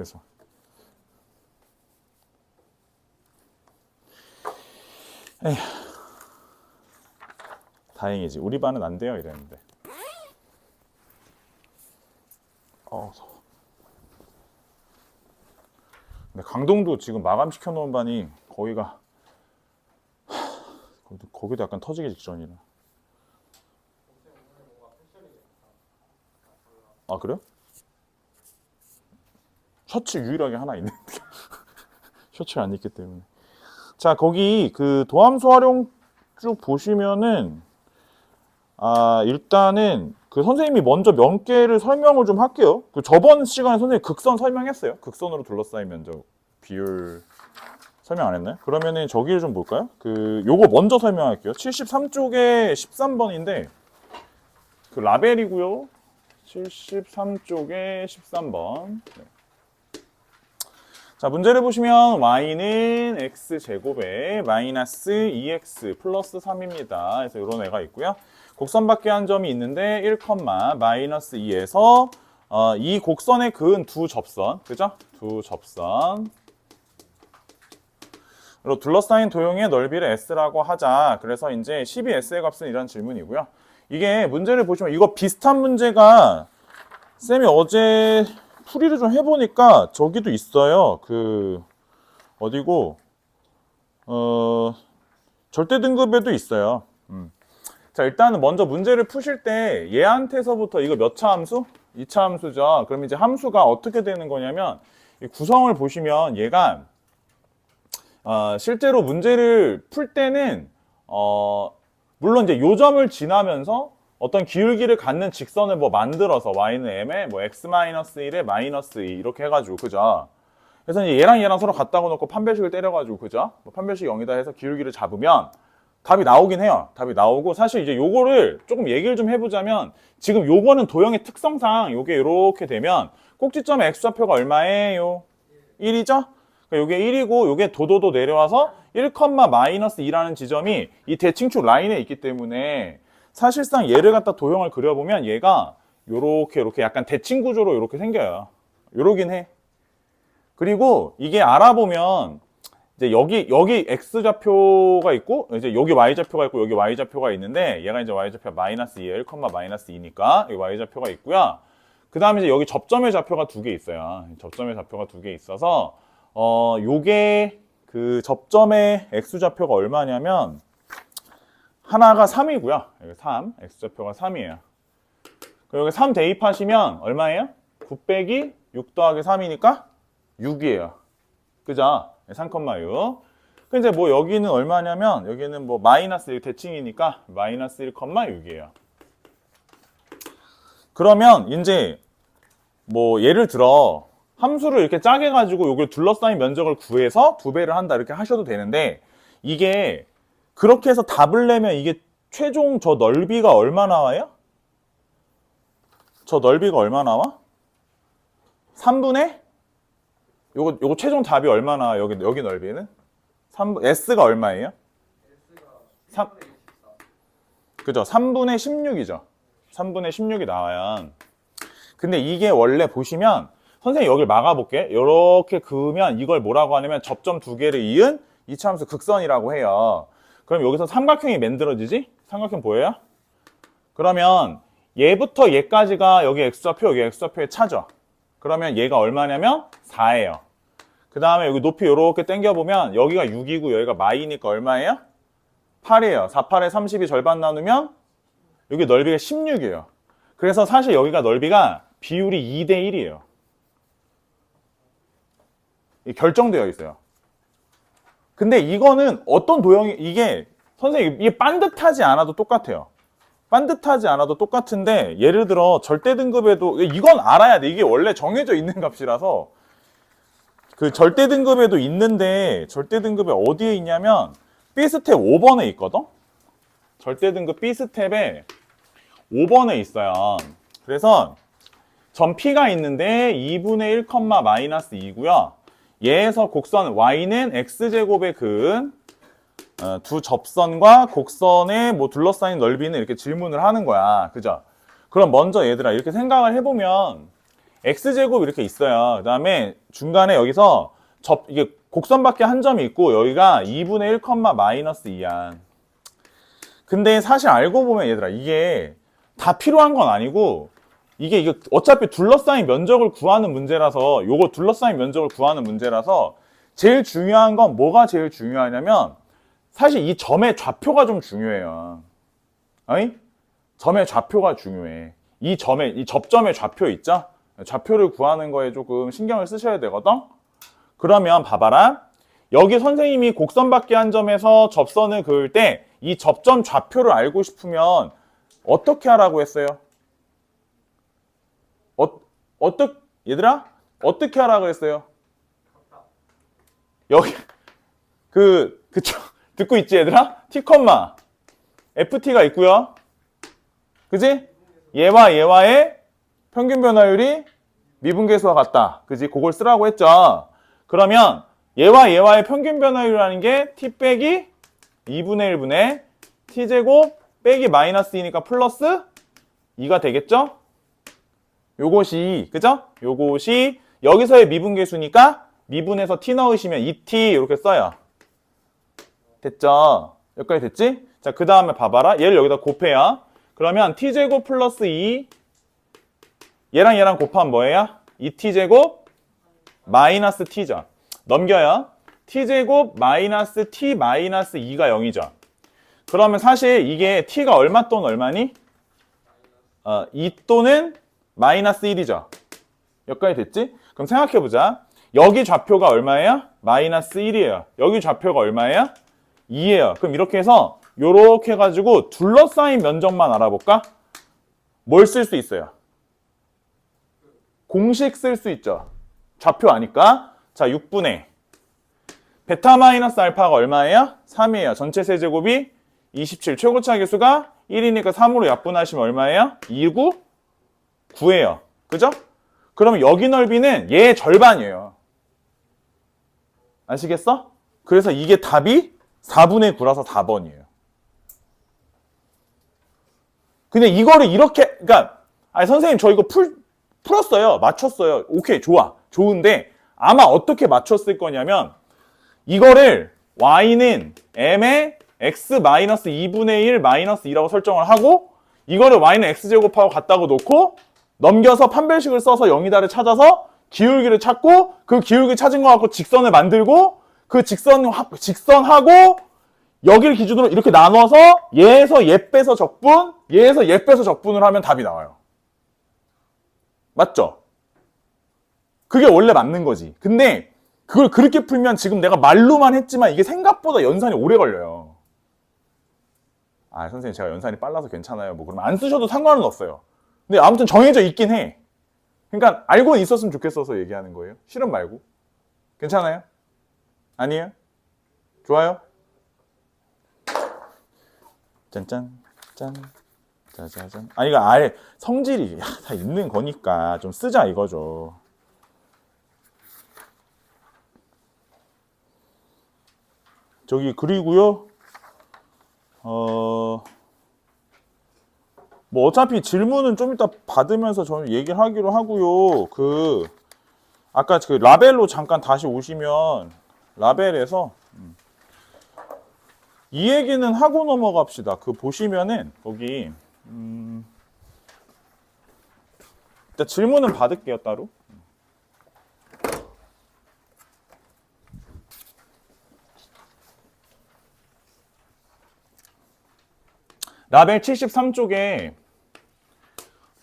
그래서 에휴, 다행이지. 우리 반은 안 돼요 이랬는데. 근데 강동도 지금 마감시켜 놓은 반이 거기가 거기도 약간 터지기 직전이라. 아 그래요? 셔츠 유일하게 하나 있는데 셔츠 안 입기 때문에. 자 거기 그 도함수 활용 쭉 보시면은 일단은 그 선생님이 먼저 면계를 설명을 좀 할게요. 그 저번 시간에 선생님 극선 설명했어요. 극선으로 둘러싸인 면적 비율 설명 안 했나요? 그러면은 저기를 좀 볼까요? 그 요거 먼저 설명할게요. 73쪽에 13번인데 그 라벨이고요. 73쪽에 13번. 네. 자, 문제를 보시면 y는 x제곱에 마이너스 2x 플러스 3입니다. 그래서 이런 애가 있고요. 곡선 밖에 한 점이 있는데 1, 마이너스 2에서 이 곡선에 그은 두 접선, 그죠? 두 접선. 로 둘러싸인 도형의 넓이를 s라고 하자. 그래서 이제 12s의 값은 이런 질문이고요. 이게 문제를 보시면 이거 비슷한 문제가 쌤이 어제 풀이를 좀 해보니까 저기도 있어요. 그 어디고 절대 등급에도 있어요. 자 일단은 먼저 문제를 푸실 때 얘한테서부터 이거 몇 차 함수? 2차 함수죠. 그럼 이제 함수가 어떻게 되는 거냐면 이 구성을 보시면 얘가 실제로 문제를 풀 때는 물론 이제 요점을 지나면서 어떤 기울기를 갖는 직선을 뭐 만들어서 y는 m에 뭐 x-1에 마이너스 2 이렇게 해가지고 그죠? 그래서 이제 얘랑 서로 갖다가 놓고 판별식을 때려가지고 그죠? 뭐 판별식 0이다 해서 기울기를 잡으면 답이 나오긴 해요. 답이 나오고 사실 이제 요거를 조금 얘기를 좀 해보자면 지금 요거는 도형의 특성상 요게 이렇게 되면 꼭지점의 x좌표가 얼마예요? 1이죠? 요게 1이고 요게 도도도 내려와서 1, 마이너스 2라는 지점이 이 대칭축 라인에 있기 때문에 사실상 얘를 갖다 도형을 그려보면 얘가 요렇게 약간 대칭 구조로 요렇게 생겨요. 요러긴 해. 그리고 이게 알아보면 이제 여기 x좌표가 있고 이제 여기 y좌표가 있고 여기 y좌표가 있는데 얘가 이제 y좌표가 마이너스 2, 1, 마이너스 2니까 여기 y좌표가 있고요. 그 다음에 이제 여기 접점의 좌표가 두 개 있어요. 접점의 좌표가 두 개 있어서 요게 그 접점의 x좌표가 얼마냐면 하나가 3이고요. 여기 3, x좌표가 3이에요. 여기 3 대입하시면 얼마예요? 9 빼기 6 더하기 3이니까 6이에요. 그죠? 3,6. 그 이제 뭐 여기는 얼마냐면 여기는 뭐 마이너스 1 대칭이니까 마이너스 1,6이에요. 그러면 이제 뭐 예를 들어 함수를 이렇게 짜게 가지고 요걸 둘러싸인 면적을 구해서 2배를 한다 이렇게 하셔도 되는데 이게 그렇게 해서 답을 내면 이게 최종 저 넓이가 얼마 나와요? 저 넓이가 얼마 나와? 3분의 요거 최종 답이 얼마 나와요? 여기 넓이는? S가 얼마예요? S가 3, 그죠? 3분의 16이죠. 3분의 16이 나와요. 근데 이게 원래 보시면 선생님 여기를 막아볼게. 이렇게 그으면 이걸 뭐라고 하냐면 접점 두 개를 이은 이차함수 극선이라고 해요. 그럼 여기서 삼각형이 만들어지지? 삼각형 보여요? 그러면 얘부터 얘까지가 여기 x좌표, 여기 x좌표의 차죠. 그러면 얘가 얼마냐면 4예요. 그 다음에 여기 높이 이렇게 당겨보면 여기가 6이고 여기가 마이니까 얼마예요? 8이에요. 4, 8에 30이 절반 나누면 여기 넓이가 16이에요. 그래서 사실 여기가 넓이가 비율이 2대 1이에요. 결정되어 있어요. 근데 이거는 어떤 도형이 이게 선생님 이게 반듯하지 않아도 똑같아요. 반듯하지 않아도 똑같은데 예를 들어 절대 등급에도 이건 알아야 돼. 이게 원래 정해져 있는 값이라서 그 절대 등급에도 있는데 절대 등급에 어디에 있냐면 B 스텝 5번에 있거든. 절대 등급 B 스텝에 5번에 있어요. 그래서 점 P가 있는데 2분의 1, 마이너스 2고요. 얘에서 곡선 y는 x제곱에 그은 두 접선과 곡선의 뭐 둘러싸인 넓이는 이렇게 질문을 하는 거야. 그죠? 그럼 먼저 얘들아 이렇게 생각을 해보면 x제곱 이렇게 있어요. 그 다음에 중간에 여기서 이게 곡선밖에 한 점이 있고 여기가 2분의 1, 마이너스 2야. 근데 사실 알고 보면 얘들아 이게 다 필요한 건 아니고 이게 어차피 둘러싸인 면적을 구하는 문제라서 요거 둘러싸인 면적을 구하는 문제라서 제일 중요한 건 뭐가 제일 중요하냐면 사실 이 점의 좌표가 좀 중요해요. 어이? 점의 좌표가 중요해. 이 접점의 좌표 있죠? 좌표를 구하는 거에 조금 신경을 쓰셔야 되거든? 그러면 봐봐라. 여기 선생님이 곡선밖에 한 점에서 접선을 그을 때 이 접점 좌표를 알고 싶으면 어떻게 하라고 했어요? 얘들아? 어떻게 하라고 했어요? 여기, 그쵸? 듣고 있지, 얘들아? T, FT가 있고요. 그지? 얘와 얘와의 평균 변화율이 미분계수와 같다. 그지? 그걸 쓰라고 했죠. 그러면 얘와 얘와의 평균 변화율이라는 게 T 빼기 2분의 1분의 T제곱 빼기 마이너스 2니까 플러스 2가 되겠죠? 요것이, 그죠? 요것이 여기서의 미분계수니까 미분해서 T 넣으시면 2T 이렇게 써요. 됐죠? 여기까지 됐지? 자, 그 다음에 봐봐라. 얘를 여기다 곱해요. 그러면 T제곱 플러스 2 얘랑 얘랑 곱하면 뭐예요? 2T제곱 마이너스 T죠. 넘겨요. T제곱 마이너스 T 마이너스 2가 0이죠. 그러면 사실 이게 T가 얼마 또는 얼마니? 2 또는 마이너스 1이죠. 여기까지 됐지? 그럼 생각해보자. 여기 좌표가 얼마예요? 마이너스 1이에요. 여기 좌표가 얼마예요? 2예요. 그럼 이렇게 해서 요렇게 해가지고 둘러싸인 면적만 알아볼까? 뭘 쓸 수 있어요? 공식 쓸 수 있죠. 좌표 아니까. 자, 6분의 베타 마이너스 알파가 얼마예요? 3이에요. 전체 세제곱이 27. 최고차 계수가 1이니까 3으로 약분하시면 얼마예요? 29? 9예요. 그죠? 그러면 여기 넓이는 얘의 절반이에요. 아시겠어? 그래서 이게 답이 4분의 9라서 4번이에요. 근데 이거를 이렇게, 그러니까, 아니, 선생님, 저 이거 풀었어요. 맞췄어요. 오케이, 좋아. 좋은데, 아마 어떻게 맞췄을 거냐면, 이거를 y는 m의 x-2분의 1 마이너스 2라고 설정을 하고, 이거를 y는 x제곱하고 같다고 놓고, 넘겨서 판별식을 써서 0이다를 찾아서 기울기를 찾고, 그 기울기 찾은 거 갖고 직선을 만들고, 그 직선하고, 여기를 기준으로 이렇게 나눠서 얘에서 얘 빼서 적분, 얘에서 얘 빼서 적분을 하면 답이 나와요. 맞죠? 그게 원래 맞는 거지. 근데 그걸 그렇게 풀면 지금 내가 말로만 했지만 이게 생각보다 연산이 오래 걸려요. 아, 선생님 제가 연산이 빨라서 괜찮아요. 뭐 그러면 안 쓰셔도 상관은 없어요. 근데 아무튼 정해져 있긴 해. 그러니까 알고는 있었으면 좋겠어서 얘기하는 거예요. 실험 말고. 괜찮아요? 아니에요? 좋아요? 짠짠 짠 짜자잔. 아니 이거 아예 성질이 다 있는 거니까 좀 쓰자 이거죠. 저기 그리고요. 뭐 어차피 질문은 좀 이따 받으면서 저는 얘기를 하기로 하고요. 아까 그 라벨로 잠깐 다시 오시면 라벨에서 이 얘기는 하고 넘어갑시다. 보시면은 거기 일단 질문은 받을게요 따로. 라벨 73쪽에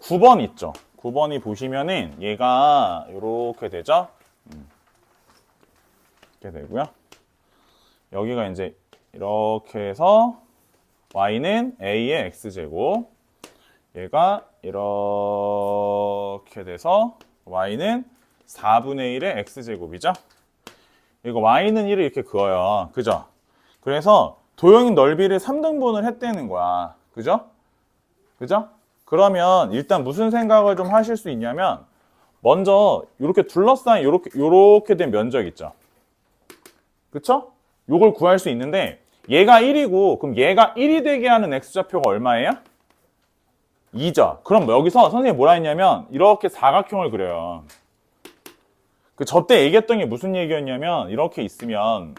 9번 있죠. 9번이 보시면은 얘가 이렇게 되죠. 이렇게 되고요. 여기가 이제 이렇게 해서 y는 a의 x제곱, 얘가 이렇게 돼서 y는 4분의 1의 x제곱이죠. 이거 y는 1을 이렇게 그어요. 그죠? 그래서 도형인 넓이를 3등분을 했다는 거야. 그죠? 그죠? 그러면 일단 무슨 생각을 좀 하실 수 있냐면 먼저 이렇게 둘러싸인 요렇게 된 면적 있죠. 그쵸? 요걸 구할 수 있는데 얘가 1이고 그럼 얘가 1이 되게 하는 x좌표가 얼마예요? 2죠. 그럼 여기서 선생님이 뭐라 했냐면 이렇게 사각형을 그려요. 그 저 때 얘기했던 게 무슨 얘기였냐면 이렇게 있으면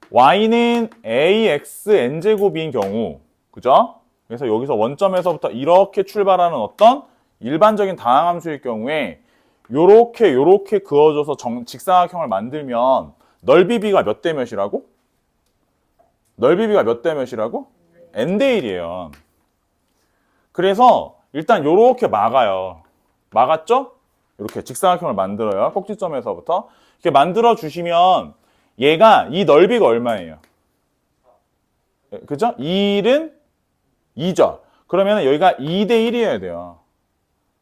y는 ax n제곱인 경우, 그죠? 그래서 여기서 원점에서부터 이렇게 출발하는 어떤 일반적인 다항함수일 경우에 요렇게 그어줘서 직사각형을 만들면 넓이 b가 몇 대 몇이라고? 넓이 b가 몇 대 몇이라고? n대 1이에요. 그래서 일단 요렇게 막아요. 막았죠? 이렇게 직사각형을 만들어요. 꼭지점에서부터. 이렇게 만들어 주시면 얘가 이 넓이가 얼마예요? 그죠? 1은 2죠. 그러면 여기가 2대 1이어야 돼요.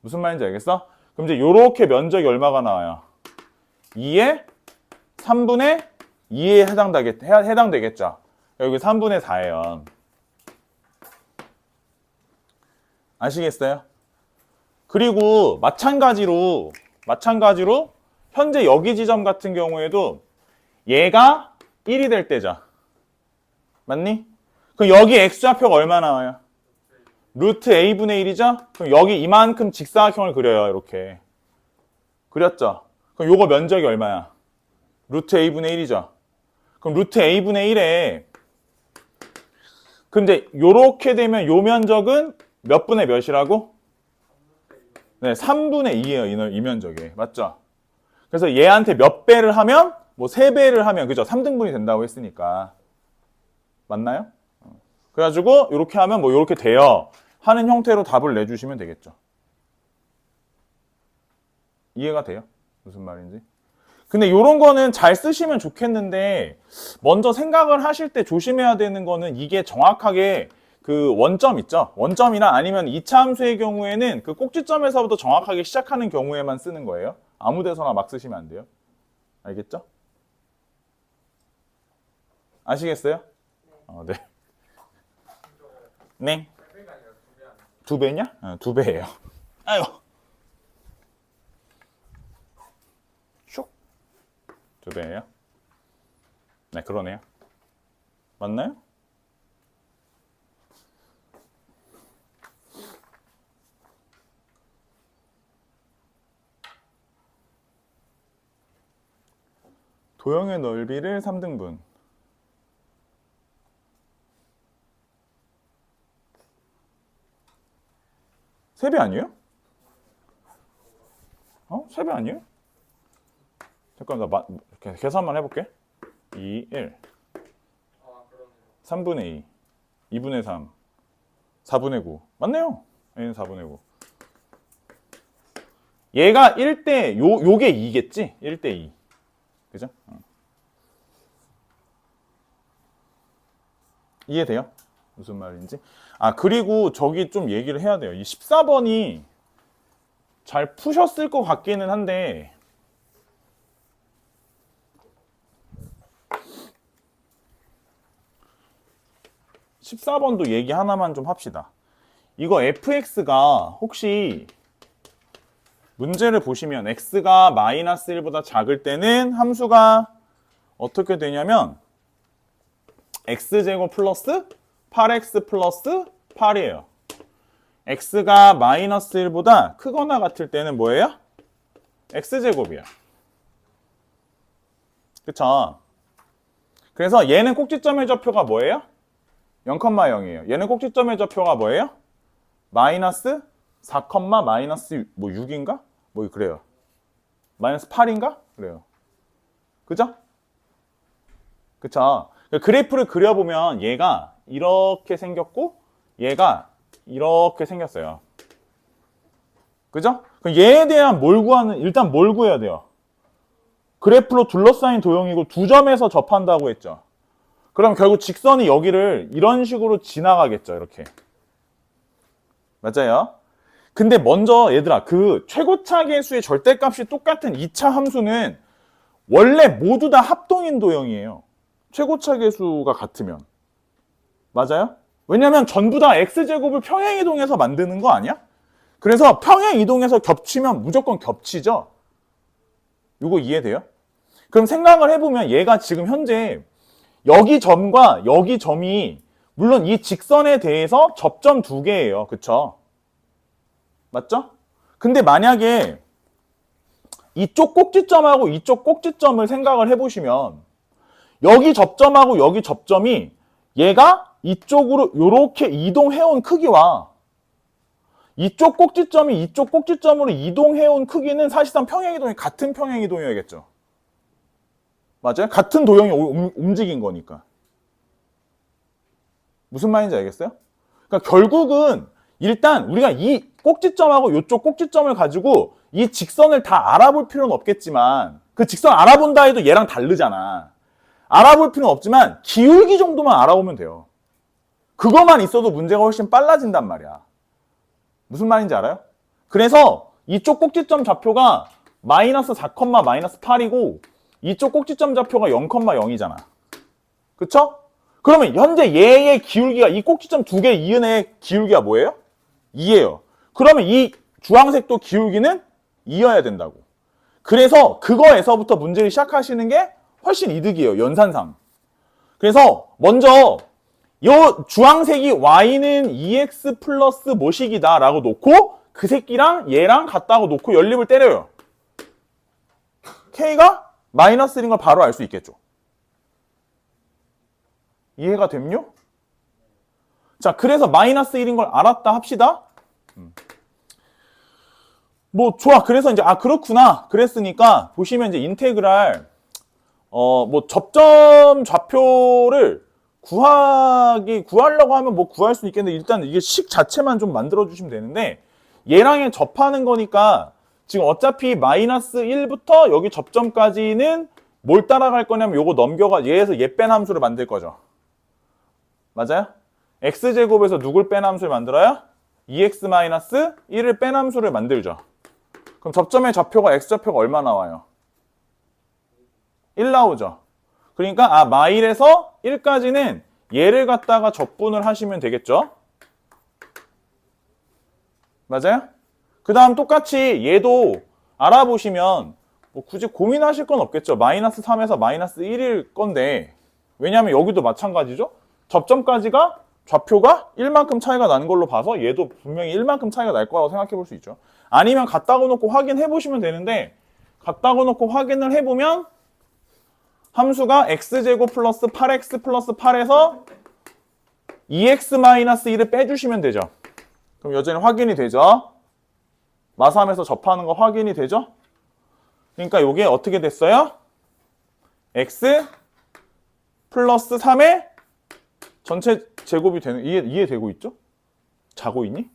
무슨 말인지 알겠어? 그럼 이제 요렇게 면적이 얼마가 나와요? 2의 3분의 2에 해당되겠죠. 여기 3분의 4예요. 아시겠어요? 그리고 마찬가지로 현재 여기 지점 같은 경우에도 얘가 1이 될 때죠. 맞니? 그럼 여기 x좌표가 얼마 나와요? 루트 a분의 1이죠? 그럼 여기 이만큼 직사각형을 그려요. 이렇게. 그렸죠? 그럼 요거 면적이 얼마야? 루트 a분의 1이죠? 그럼 루트 a분의 1에 그럼 이제 요렇게 되면 요 면적은 몇 분의 몇이라고? 네, 3분의 2예요. 이 면적이. 맞죠? 그래서 얘한테 몇 배를 하면 뭐 3배를 하면 그죠? 3등분이 된다고 했으니까. 맞나요? 그래가지고 이렇게 하면 뭐 이렇게 돼요 하는 형태로 답을 내주시면 되겠죠. 이해가 돼요? 무슨 말인지? 근데 이런 거는 잘 쓰시면 좋겠는데 먼저 생각을 하실 때 조심해야 되는 거는 이게 정확하게 그 원점 있죠? 원점이나 아니면 2차 함수의 경우에는 그 꼭지점에서부터 정확하게 시작하는 경우에만 쓰는 거예요. 아무 데서나 막 쓰시면 안 돼요. 알겠죠? 아시겠어요? 네. 네. 2배냐? 2배예요. 아유. 슉. 2배예요? 네, 그러네요. 맞나요? 도형의 넓이를 3등분. 3배 아니에요? 3배 아니에요? 잠깐 나 계산만 해볼게. 2, 1 3분의 2 2분의 3 4분의 9 맞네요. 얘는 4분의 9 얘가 1대 요게 2겠지? 1대 2 그죠? 이해돼요? 무슨 말인지? 그리고 저기 좀 얘기를 해야 돼요. 이 14번이 잘 푸셨을 것 같기는 한데 (14번도) 얘기 하나만 좀 합시다. 이거 fx가 혹시 문제를 보시면 x가 마이너스 1보다 작을 때는 함수가 어떻게 되냐면 x제곱 플러스 8x 플러스 8이에요. x가 마이너스 1보다 크거나 같을 때는 뭐예요? x제곱이에요. 그쵸? 그래서 얘는 꼭지점의 좌표가 뭐예요? 0,0이에요. 얘는 꼭지점의 좌표가 뭐예요? 마이너스 4, 마이너스 뭐 6인가? 뭐 그래요. 마이너스 8인가? 그래요. 그죠? 그쵸? 그래프를 그려보면 얘가 이렇게 생겼고 얘가 이렇게 생겼어요. 그죠? 그럼 얘에 대한 일단 뭘 구해야 돼요? 그래프로 둘러싸인 도형이고 두 점에서 접한다고 했죠. 그럼 결국 직선이 여기를 이런 식으로 지나가겠죠. 이렇게. 맞아요? 근데 먼저 얘들아 그 최고차 계수의 절대값이 똑같은 2차 함수는 원래 모두 다 합동인 도형이에요. 최고차 계수가 같으면. 맞아요? 왜냐면 전부 다 x제곱을 평행이동해서 만드는 거 아니야? 그래서 평행이동해서 겹치면 무조건 겹치죠? 이거 이해돼요? 그럼 생각을 해보면 얘가 지금 현재 여기 점과 여기 점이 물론 이 직선에 대해서 접점 두 개예요. 그쵸? 맞죠? 근데 만약에 이쪽 꼭지점하고 이쪽 꼭지점을 생각을 해보시면 여기 접점하고 여기 접점이 얘가 이쪽으로 이렇게 이동해온 크기와 이쪽 꼭지점이 이쪽 꼭지점으로 이동해온 크기는 사실상 평행이동이 같은 평행이동이어야겠죠. 맞아요? 같은 도형이 움직인 거니까. 무슨 말인지 알겠어요? 그러니까 결국은 일단 우리가 이 꼭지점하고 이쪽 꼭지점을 가지고 이 직선을 다 알아볼 필요는 없겠지만 그 직선 알아본다 해도 얘랑 다르잖아. 알아볼 필요는 없지만 기울기 정도만 알아보면 돼요. 그것만 있어도 문제가 훨씬 빨라진단 말이야. 무슨 말인지 알아요? 그래서 이쪽 꼭지점 좌표가 마이너스 4, 마이너스 8이고 이쪽 꼭지점 좌표가 0,0이잖아. 그쵸? 그러면 현재 얘의 기울기가 이 꼭지점 두 개 이은 애의 기울기가 뭐예요? 2예요. 그러면 이 주황색도 기울기는 2여야 된다고. 그래서 그거에서부터 문제를 시작하시는 게 훨씬 이득이에요. 연산상. 그래서 먼저 요 주황색이 y는 2x 플러스 뭐식이다 라고 놓고 그 새끼랑 얘랑 같다고 놓고 연립을 때려요. k가 마이너스 1인 걸 바로 알 수 있겠죠. 이해가 됐뇨? 자, 그래서 마이너스 1인 걸 알았다 합시다. 뭐 좋아. 그래서 이제 그렇구나. 그랬으니까 보시면 이제 인테그랄 뭐 접점 좌표를 구하려고 하면 뭐 구할 수 있겠는데 일단 이게 식 자체만 좀 만들어 주시면 되는데 얘랑 접하는 거니까 지금 어차피 마이너스 1부터 여기 접점까지는 뭘 따라갈 거냐면 요거 넘겨가 얘에서 얘 뺀 함수를 만들 거죠. 맞아요? x제곱에서 누굴 뺀 함수를 만들어요? 2x-1을 뺀 함수를 만들죠. 그럼 접점의 좌표가 x좌표가 얼마 나와요? 1 나오죠. 그러니까 마일에서 1까지는 얘를 갖다가 적분을 하시면 되겠죠. 맞아요? 그 다음 똑같이 얘도 알아보시면 뭐 굳이 고민하실 건 없겠죠. 마이너스 3에서 마이너스 1일 건데 왜냐하면 여기도 마찬가지죠. 접점까지가 좌표가 1만큼 차이가 나는 걸로 봐서 얘도 분명히 1만큼 차이가 날 거라고 생각해 볼 수 있죠. 아니면 갖다가 놓고 확인해 보시면 되는데 갖다가 놓고 확인을 해보면 함수가 x제곱 플러스 8x 플러스 8에서 2x-1을 빼주시면 되죠. 그럼 여전히 확인이 되죠. 마3에서 접하는 거 확인이 되죠. 그러니까 이게 어떻게 됐어요? x 플러스 3의 전체 제곱이 되는, 이해되고 있죠? 자고 있니?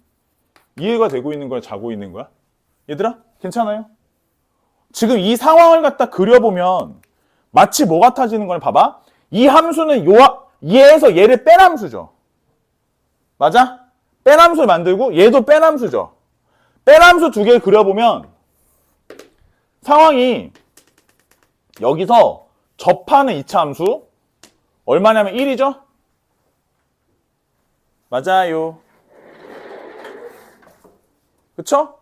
이해가 되고 있는 거야? 자고 있는 거야? 얘들아, 괜찮아요? 지금 이 상황을 갖다 그려보면 마치 뭐 같아지는 걸 봐봐. 이 함수는 얘에서 얘를 뺀 함수죠. 맞아? 뺀 함수를 만들고 얘도 뺀 함수죠. 뺀 함수 두 개 그려보면 상황이 여기서 접하는 2차 함수 얼마냐면 1이죠? 맞아요. 그쵸?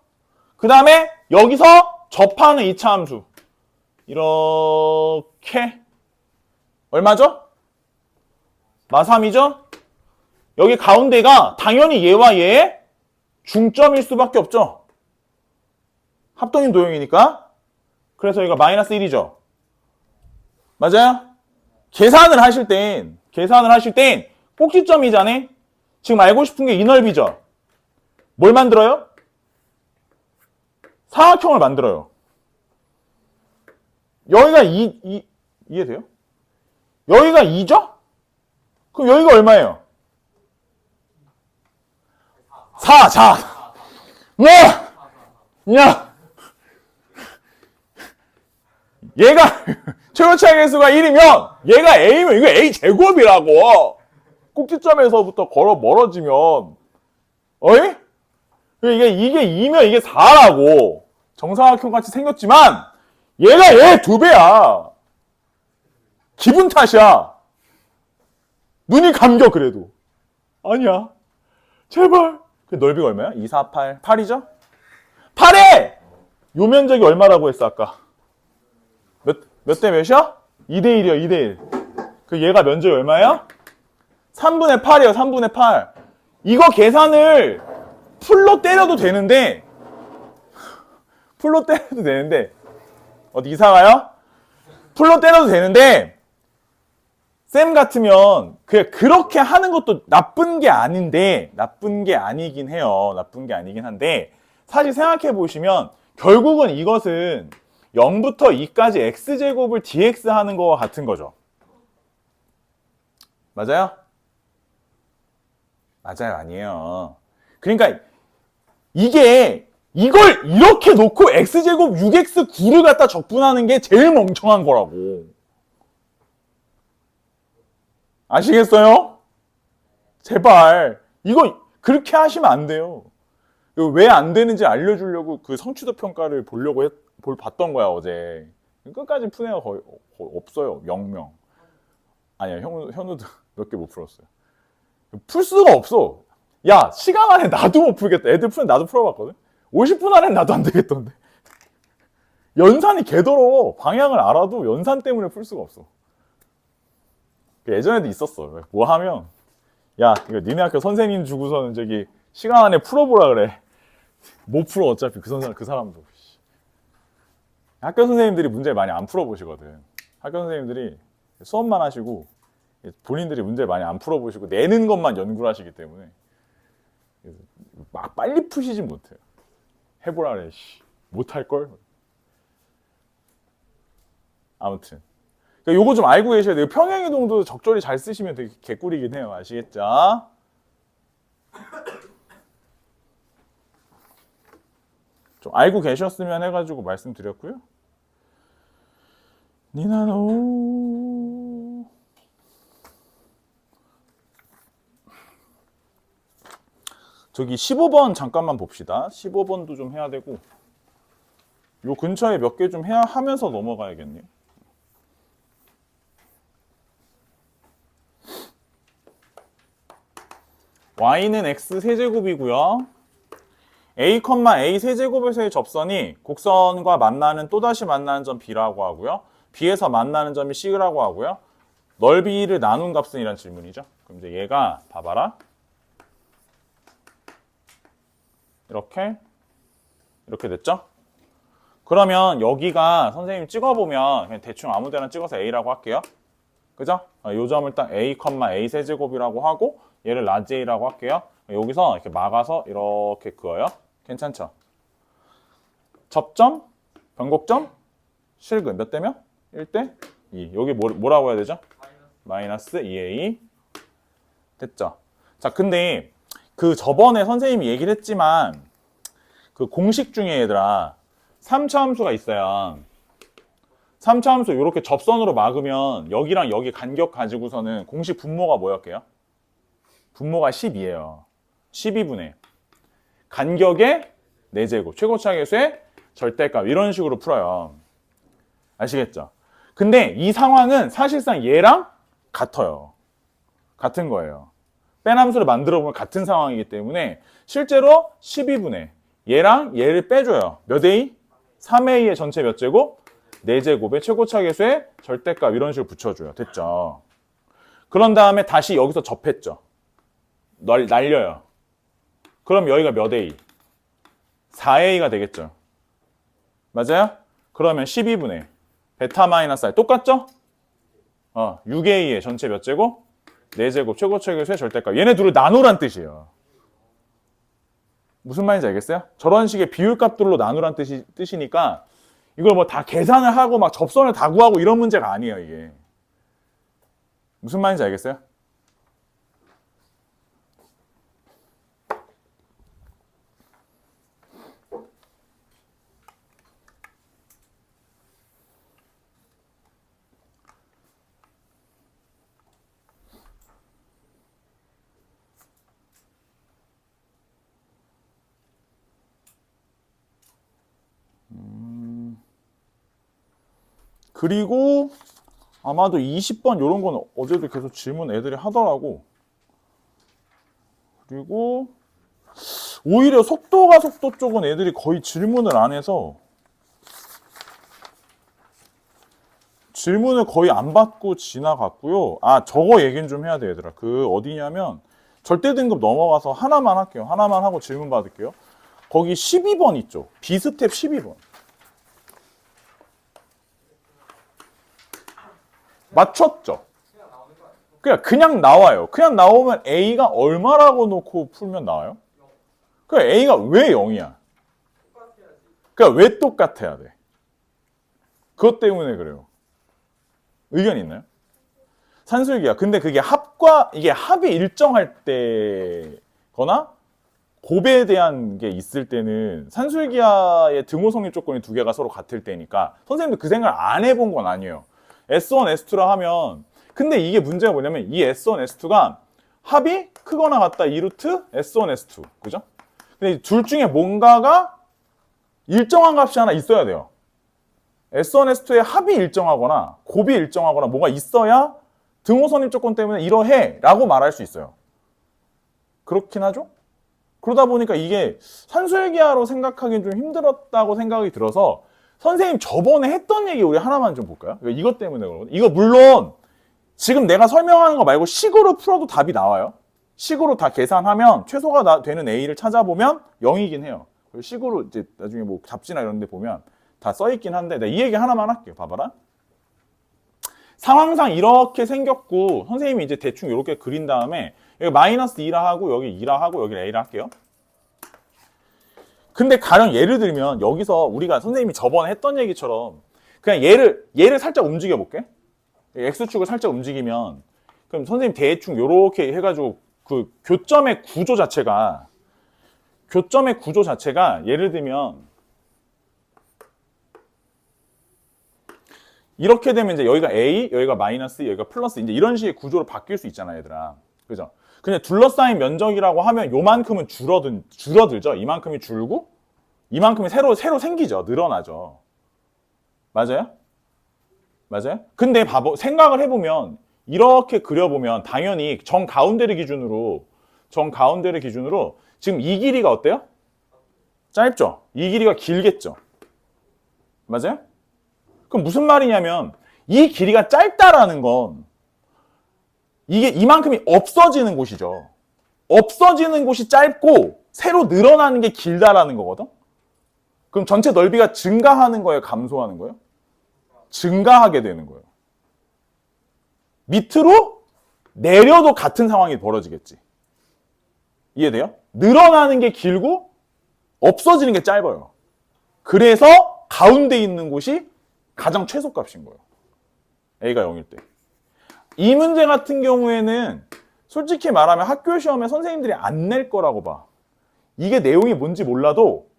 그 다음에 여기서 접하는 2차 함수 이렇게 얼마죠? 마3이죠? 여기 가운데가 당연히 얘와 얘의 중점일 수밖에 없죠. 합동인 도형이니까. 그래서 여기가 마이너스 1이죠. 맞아요? 계산을 하실 땐 꼭지점이잖아요. 지금 알고 싶은 게 이 넓이죠. 뭘 만들어요? 사각형을 만들어요. 여기가 이해돼요? 여기가 2죠? 그럼 여기가 얼마예요? 4, 자. 야! 얘가 최고차의 개수가 1이면 얘가 A면 이거 A 제곱이라고. 꼭지점에서부터 걸어 멀어지면 어이? 이게 2면 이게 4라고. 정사각형 같이 생겼지만 얘가 얘 2배야. 기분 탓이야. 눈이 감겨 그래도. 아니야. 제발. 그 넓이가 얼마야? 2, 4, 8. 8이죠? 8에 요 면적이 얼마라고 했어 아까? 몇 대 몇이야? 2대 1이야. 2대 1. 그 얘가 면적이 얼마예요? 3분의 8이에요. 3분의 8. 이거 계산을 풀로 때려도 되는데 어디 이사 가요? 풀로 때려도 되는데 쌤 같으면 그렇게 하는 것도 나쁜 게 아닌데 나쁜 게 아니긴 해요. 나쁜 게 아니긴 한데 사실 생각해 보시면 결국은 이것은 0부터 2까지 x제곱을 dx 하는 거와 같은 거죠. 맞아요? 맞아요, 아니에요. 그러니까 이걸 이렇게 놓고 x제곱 6x9를 갖다 적분하는 게 제일 멍청한 거라고. 아시겠어요? 제발 이거 그렇게 하시면 안 돼요. 왜 안 되는지 알려주려고 그 성취도 평가를 봤던 거야 어제. 끝까지 푼 애가 거의 없어요. 0명. 아니야, 현우도 몇 개 못 풀었어요. 풀 수가 없어. 야, 시간 안에 나도 못 풀겠다. 애들 푸는 나도 풀어봤거든. 50분 안에 나도 안 되겠던데. 연산이 개더러워. 방향을 알아도 연산 때문에 풀 수가 없어. 예전에도 있었어. 뭐 하면 야, 이거 니네 학교 선생님 주고서는 저기 시간 안에 풀어보라 그래. 못 풀어 어차피 그 사람도. 학교 선생님들이 문제를 많이 안 풀어보시거든. 학교 선생님들이 수업만 하시고 본인들이 문제를 많이 안 풀어보시고 내는 것만 연구를 하시기 때문에 막 빨리 푸시지 못해요. 해보라 그래. 못할걸. 아무튼 요거 좀 알고 계셔야 돼요. 평행이동도 적절히 잘 쓰시면 되게 개꿀이긴 해요. 아시겠죠? 좀 알고 계셨으면 해가지고 말씀드렸고요. 니나노 저기 15번 잠깐만 봅시다. 15번도 좀 해야 되고 요 근처에 몇 개 좀 하면서 넘어가야겠네요. y는 x 세제곱이고요. a, a 세제곱에서의 접선이 곡선과 만나는 또다시 만나는 점 b라고 하고요. b에서 만나는 점이 c라고 하고요. 넓이를 나눈 값은 이란 질문이죠. 그럼 이제 얘가 봐봐라. 이렇게 됐죠? 그러면 여기가 선생님이 찍어보면 그냥 대충 아무 데나 찍어서 a라고 할게요. 그죠? 요 점을 딱 a, a 세제곱이라고 하고 얘를 라지 a라고 할게요. 여기서 이렇게 막아서 이렇게 그어요. 괜찮죠? 접점, 변곡점, 실근 몇 대면? 1대 2. 여기 뭐라고 해야 되죠? 마이너스 2a. 됐죠? 자, 근데 그 저번에 선생님이 얘기를 했지만 그 공식 중에 얘들아 3차함수가 있어요. 3차함수 이렇게 접선으로 막으면 여기랑 여기 간격 가지고서는 공식 분모가 뭐였게요? 분모가 10이에요. 12분의 간격의 4제곱 최고차계수의 절대값 이런 식으로 풀어요. 아시겠죠? 근데 이 상황은 사실상 얘랑 같아요. 같은 거예요. 뺀 함수를 만들어 보면 같은 상황이기 때문에 실제로 12분의 얘랑 얘를 빼줘요. 몇 a? 3a의 전체 몇 제곱? 4제곱의 최고차계수의 절대값 이런 식으로 붙여줘요. 됐죠? 그런 다음에 다시 여기서 접했죠. 날려요. 그럼 여기가 몇 a? 4a가 되겠죠. 맞아요? 그러면 12분의 베타 마이너스 i 똑같죠? 6a의 전체 몇 제곱? 4제곱 최고차계수의 절대값. 얘네 둘을 나누란 뜻이에요. 무슨 말인지 알겠어요? 저런 식의 비율값들로 나누란 뜻이니까 이걸 뭐 다 계산을 하고 막 접선을 다 구하고 이런 문제가 아니에요, 이게. 무슨 말인지 알겠어요? 그리고 아마도 20번 이런 건 어제도 계속 질문 애들이 하더라고. 그리고 오히려 속도 쪽은 애들이 거의 질문을 안 해서 질문을 거의 안 받고 지나갔고요. 아, 저거 얘기는 좀 해야 돼, 얘들아. 그 어디냐면 절대 등급 넘어가서 하나만 할게요. 하나만 하고 질문 받을게요. 거기 12번 있죠. B스텝 12번. 맞췄죠? 그냥 나와요. 그냥 나오면 A가 얼마라고 놓고 풀면 나와요? 그러니까 A가 왜 0이야? 그러니까 왜 똑같아야 돼? 그것 때문에 그래요. 의견 있나요? 산술기하. 근데 그게 이게 합이 일정할 때거나 곱에 대한 게 있을 때는 산술기하의 등호성립 조건이 두 개가 서로 같을 때니까 선생님도 그 생각을 안 해본 건 아니에요. S1, S2라 하면 근데 이게 문제가 뭐냐면 이 S1, S2가 합이 크거나 같다 2루트 S1, S2 그죠? 근데 둘 중에 뭔가가 일정한 값이 하나 있어야 돼요. S1, S2의 합이 일정하거나 곱이 일정하거나 뭐가 있어야 등호선입 조건 때문에 이러해 라고 말할 수 있어요. 그렇긴 하죠? 그러다 보니까 이게 산술기하로 생각하기는 좀 힘들었다고 생각이 들어서 선생님 저번에 했던 얘기 우리 하나만 좀 볼까요? 이것 때문에 그러거든요. 이거 물론 지금 내가 설명하는 거 말고 식으로 풀어도 답이 나와요. 식으로 다 계산하면 최소가 되는 A를 찾아보면 0이긴 해요. 식으로 이제 나중에 뭐 잡지나 이런 데 보면 다 써있긴 한데 내가 이 얘기 하나만 할게요. 봐봐라. 상황상 이렇게 생겼고 선생님이 이제 대충 이렇게 그린 다음에 여기 마이너스 2라 하고 여기 2라 하고 여기 A라 할게요. 근데 가령 예를 들면 여기서 우리가 선생님이 저번에 했던 얘기처럼 그냥 얘를 살짝 움직여 볼게. X축을 살짝 움직이면 그럼 선생님 대충 이렇게 해가지고 그 교점의 구조 자체가 예를 들면 이렇게 되면 이제 여기가 A, 여기가 마이너스, 여기가 플러스 이제 이런 식의 구조로 바뀔 수 있잖아요, 얘들아. 그죠? 그냥 둘러싸인 면적이라고 하면 요만큼은 줄어들죠. 이만큼이 줄고 이만큼이 새로 생기죠. 늘어나죠. 맞아요? 맞아요? 근데 생각을 해보면 이렇게 그려보면 당연히 정가운데를 기준으로 지금 이 길이가 어때요? 짧죠? 이 길이가 길겠죠? 맞아요? 그럼 무슨 말이냐면 이 길이가 짧다라는 건 이게 이만큼이 없어지는 곳이죠. 없어지는 곳이 짧고 새로 늘어나는 게 길다라는 거거든? 그럼 전체 넓이가 증가하는 거예요? 감소하는 거예요? 증가하게 되는 거예요. 밑으로 내려도 같은 상황이 벌어지겠지. 이해돼요? 늘어나는 게 길고 없어지는 게 짧아요. 그래서 가운데 있는 곳이 가장 최소값인 거예요. A가 0일 때. 이 문제 같은 경우에는 솔직히 말하면 학교 시험에 선생님들이 안 낼 거라고 봐. 이게 내용이 뭔지 몰라도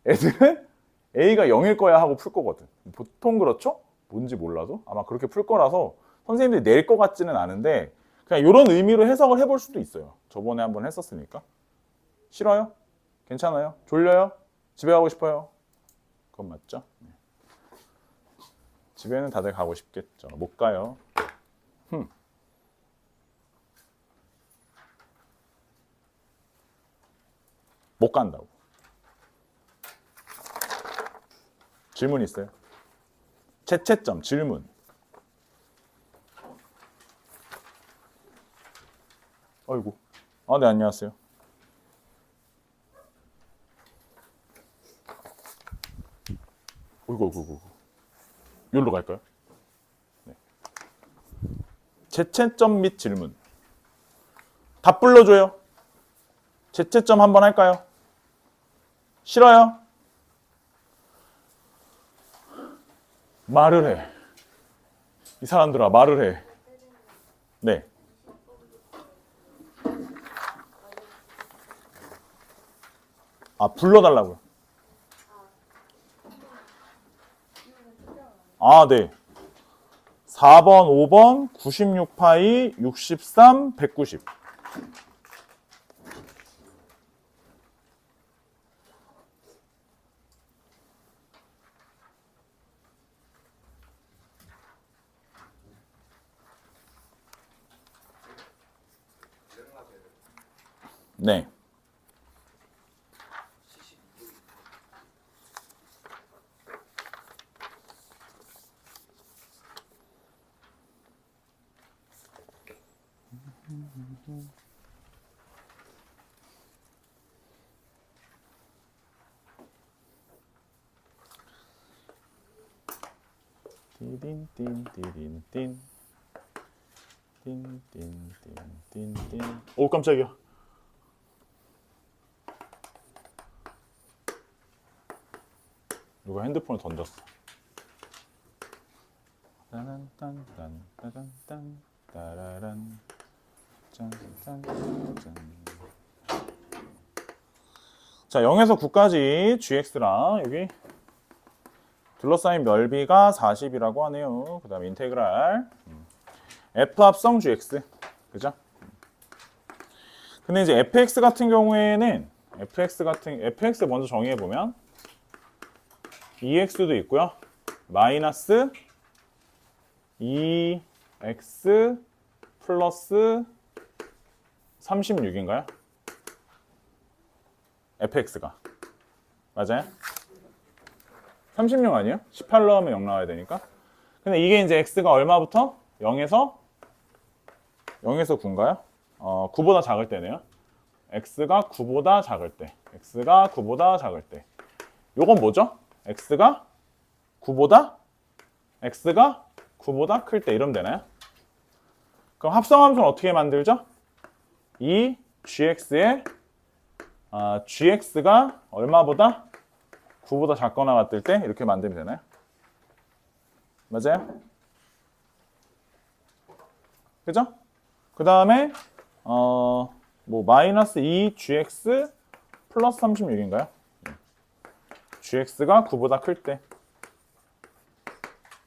애들은 A가 0일 거야 하고 풀 거거든. 보통 그렇죠? 뭔지 몰라도 아마 그렇게 풀 거라서 선생님들이 낼 것 같지는 않은데 그냥 이런 의미로 해석을 해볼 수도 있어요. 저번에 한번 했었으니까. 싫어요? 괜찮아요? 졸려요? 집에 가고 싶어요? 그건 맞죠? 집에는 다들 가고 싶겠죠. 못 가요. 못 간다고. 질문 있어요? 채점 질문. 아이고. 아, 네, 안녕하세요. 어이구. 여기로 갈까요? 네. 재채점 및 질문. 답 불러줘요. 재채점 한번 할까요? 싫어요? 말을 해. 이 사람들아, 말을 해. 네. 아, 불러달라고요. 아, 네. 4번, 5번, 96파이, 63, 190. 네. 띠딘띠딘띠딘 띵띵띵띵띵. 오 깜짝이야. 누가 핸드폰을 던졌어. 딴딴딴딴딴 따라란 짠짠짠. 자, 0에서 9까지 gx랑 여기 둘러싸인 넓이가 40이라고 하네요. 그 다음에 인테그랄 f 합성 gx, 그죠? 근데 이제 fx 같은 경우에는 fx 먼저 정의해 보면 ex도 있고요. 마이너스 2x 플러스 36인가요? fx가 맞아요? 36 아니에요? 18 넣으면 0 나와야 되니까. 근데 이게 이제 x가 얼마부터? 0에서 9인가요? 9보다 작을 때네요. x가 9보다 작을 때. x가 9보다 작을 때. 요건 뭐죠? x가 9보다 클 때 이러면 되나요? 그럼 합성함수는 어떻게 만들죠? 이 gx에 gx가 얼마보다 9보다 작거나 같을 때 이렇게 만들면 되나요? 맞아요? 그죠? 그 다음에 뭐 마이너스 2gx 플러스 36인가요? gx가 9보다 클 때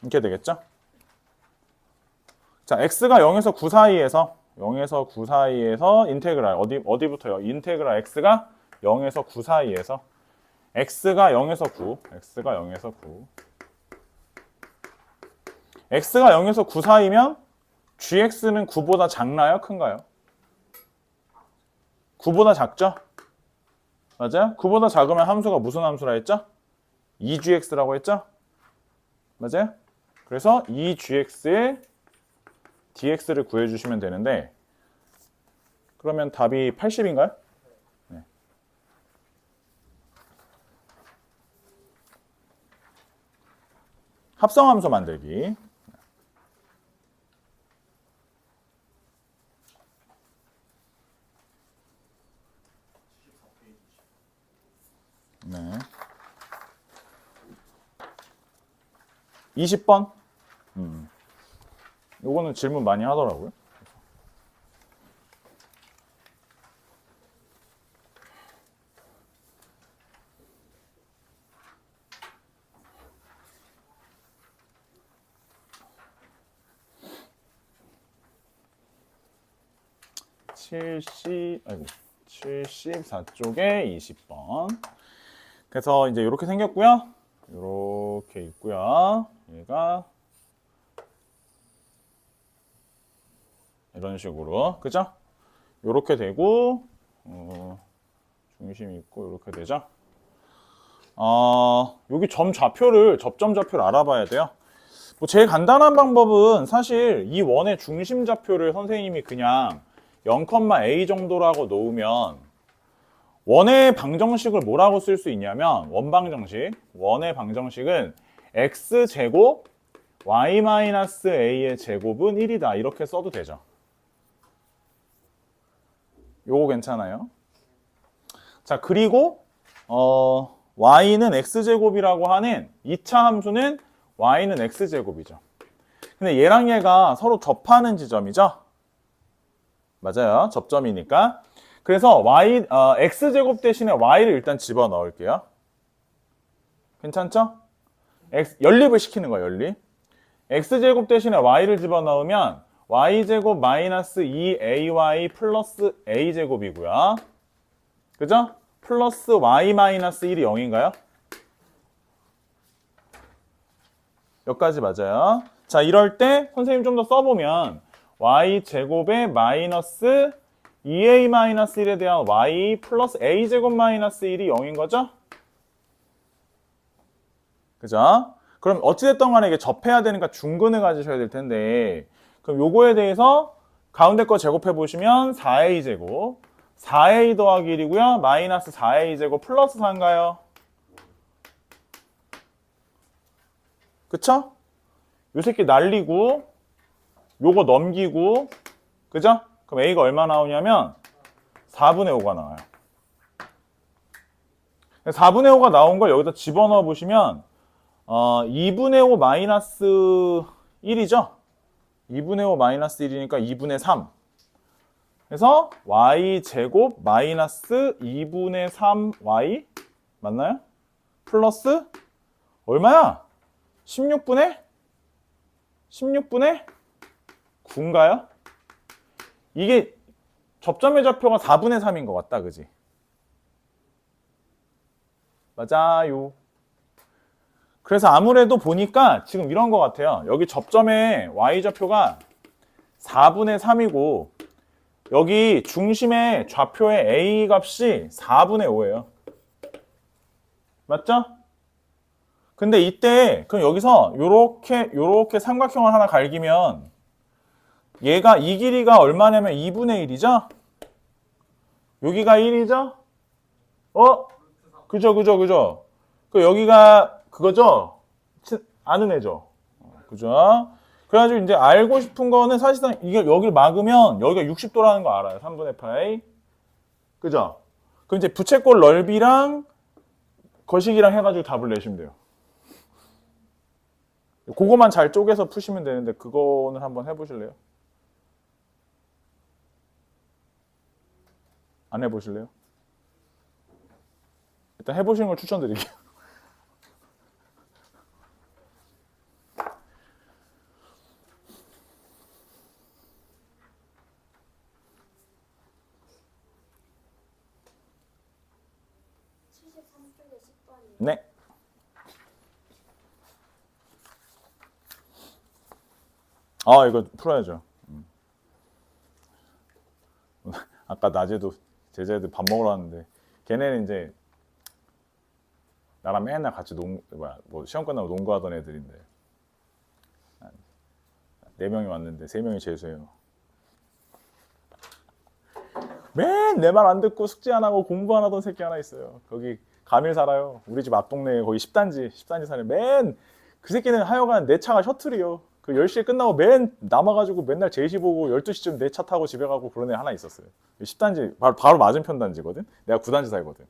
이렇게 되겠죠? 자, x가 0에서 9 사이에서 인테그랄 어디부터요? 인테그랄 x가 0에서 9 사이에서 x가 0에서 9 x가 0에서 9 사이면 gx는 9보다 작나요? 큰가요? 9보다 작죠? 맞아요? 9보다 작으면 함수가 무슨 함수라 했죠? 2gx라고 했죠? 맞아요? 그래서 2gx의 dx를 구해주시면 되는데 그러면 답이 80인가요? 네. 합성함수 만들기. 네. 20번. 요거는 질문 많이 하더라고요. 아이고, 74쪽에 20번. 그래서 이제 이렇게 생겼고요. 이렇게 있고요. 얘가 이런 식으로, 그죠? 이렇게 되고 중심이 있고 이렇게 되죠. 여기 접점 좌표를 알아봐야 돼요. 뭐 제일 간단한 방법은 사실 이 원의 중심 좌표를 선생님이 그냥 0,a 정도라고 놓으면 원의 방정식을 뭐라고 쓸 수 있냐면 원의 방정식은 x제곱 y-a의 제곱은 1이다 이렇게 써도 되죠. 요거 괜찮아요. 자, 그리고 y는 x제곱이라고 하는 2차 함수는 y는 x제곱이죠. 근데 얘랑 얘가 서로 접하는 지점이죠. 맞아요. 접점이니까. 그래서 x제곱 대신에 y를 일단 집어넣을게요. 괜찮죠? 연립을 시키는 거예요. 연립. x제곱 대신에 y를 집어넣으면 y제곱 마이너스 2ay 플러스 a제곱이고요. 그죠? 플러스 y 마이너스 1이 0인가요? 여기까지 맞아요. 자, 이럴 때 선생님 좀 더 써보면 y제곱에 마이너스 2a 마이너스 1에 대한 y 플러스 a제곱 마이너스 1이 0인 거죠? 그죠? 그럼 어찌됐든 간에 이게 접해야 되니까 중근을 가지셔야 될 텐데 그럼 요거에 대해서 가운데 거 제곱해 보시면 4a 제곱 4a 더하기 1이고요. 마이너스 4a 제곱 플러스 4인가요? 그쵸? 요 새끼 날리고 요거 넘기고 그죠? 그럼 A가 얼마 나오냐면 4분의 5가 나와요. 4분의 5가 나온 걸 여기다 집어넣어 보시면 2분의 5 마이너스 1이죠? 2분의 5 마이너스 1이니까 2분의 3. 그래서 y제곱 마이너스 2분의 3y 맞나요? 플러스 얼마야? 16분의 9인가요? 이게 접점의 좌표가 4분의 3인 것 같다, 그지? 맞아요. 그래서 아무래도 보니까 지금 이런 것 같아요. 여기 접점의 y좌표가 4분의 3이고 여기 중심의 좌표의 a 값이 4분의 5예요. 맞죠? 근데 이때 그럼 여기서 요렇게 삼각형을 하나 갈기면 얘가 이 길이가 얼마냐면 2분의 1이죠? 여기가 1이죠? 그죠. 그 여기가 그거죠? 아는 애죠? 그죠? 그래가지고 이제 알고 싶은 거는 사실상 이게 여기를 막으면 여기가 60도라는 거 알아요. 3분의 파이. 그죠? 그럼 이제 부채꼴 넓이랑 거식이랑 해가지고 답을 내시면 돼요. 그거만 잘 쪼개서 푸시면 되는데 그거는 한번 해보실래요? 안 해보실래요? 일단 해보시는 걸 추천드릴게요. 네. 이거 풀어야죠. 아까 낮에도 제자애들 밥 먹으러 왔는데 걔네는 이제 나랑 맨날 같이 시험 끝나고 농구하던 애들인데 4명이 왔는데 3명이 재수해요. 맨 내 말 안 듣고 숙제 안 하고 공부 안 하던 새끼 하나 있어요. 거기 감일 살아요. 우리 집 앞동네에 거기 10단지 사는 맨 그 새끼는 하여간 내 차가 셔틀이요. 그 10시에 끝나고 맨 남아가지고 맨날 제시 보고 12시쯤 내 차 타고 집에 가고 그런 애 하나 있었어요. 10단지 바로 맞은편 단지거든. 내가 9단지 살거든.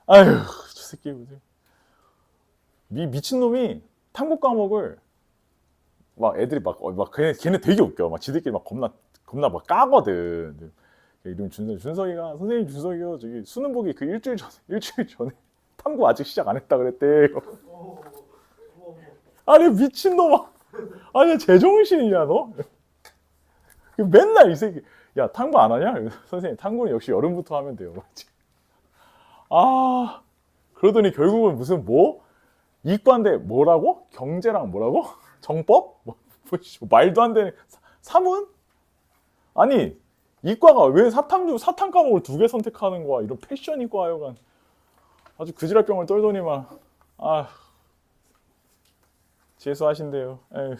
아휴 저 새끼 뭐지? 미친놈이 탐구 과목을 막 애들이 막 걔네 되게 웃겨. 막 지들끼리 막 겁나 막 까거든. 이름 준석이가 선생님 준석이요. 저기 수능 보기 그 일주일 전에 탐구 아직 시작 안 했다 그랬대. 아니 미친놈아. 아니 제정신이냐 너? 맨날 이 새끼 야 탐구 안 하냐? 선생님 탐구는 역시 여름부터 하면 돼요. 그러더니 결국은 무슨 이과인데 뭐라고? 경제랑 뭐라고? 정법? 말도 안 되는 사문? 아니 이과가 왜 사탕 과목을 2개 선택하는 거야? 이런 패션 이과 하여간 아주 그지랄병을 떨더니만 재수하신대요. 에휴.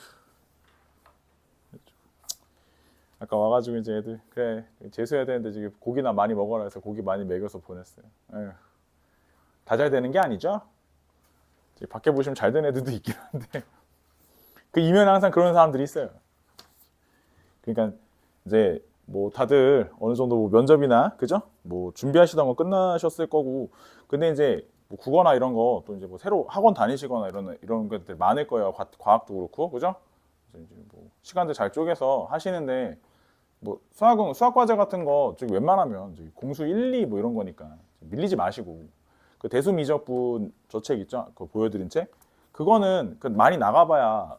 아까 와가지고 이제 애들 그래 재수해야 되는데 지금 고기나 많이 먹어라 해서 고기 많이 먹여서 보냈어요. 에휴. 다 잘 되는 게 아니죠? 밖에 보시면 잘 되는 애들도 있긴 한데 그 이면에 항상 그런 사람들이 있어요. 그러니까 이제 다들 어느 정도 면접이나 그죠? 준비하시던 거 끝나셨을 거고 근데 이제 국어나 이런 거 또 이제 새로 학원 다니시거나 이런 것들 많을 거예요. 과학도 그렇고 그죠? 그래서 이제 시간들 잘 쪼개서 하시는데 수학 과제 같은 거 저기 웬만하면 공수 1, 2 이런 거니까 밀리지 마시고 그 대수미적분 저 책 있죠? 그거 보여드린 책 그거는 많이 나가봐야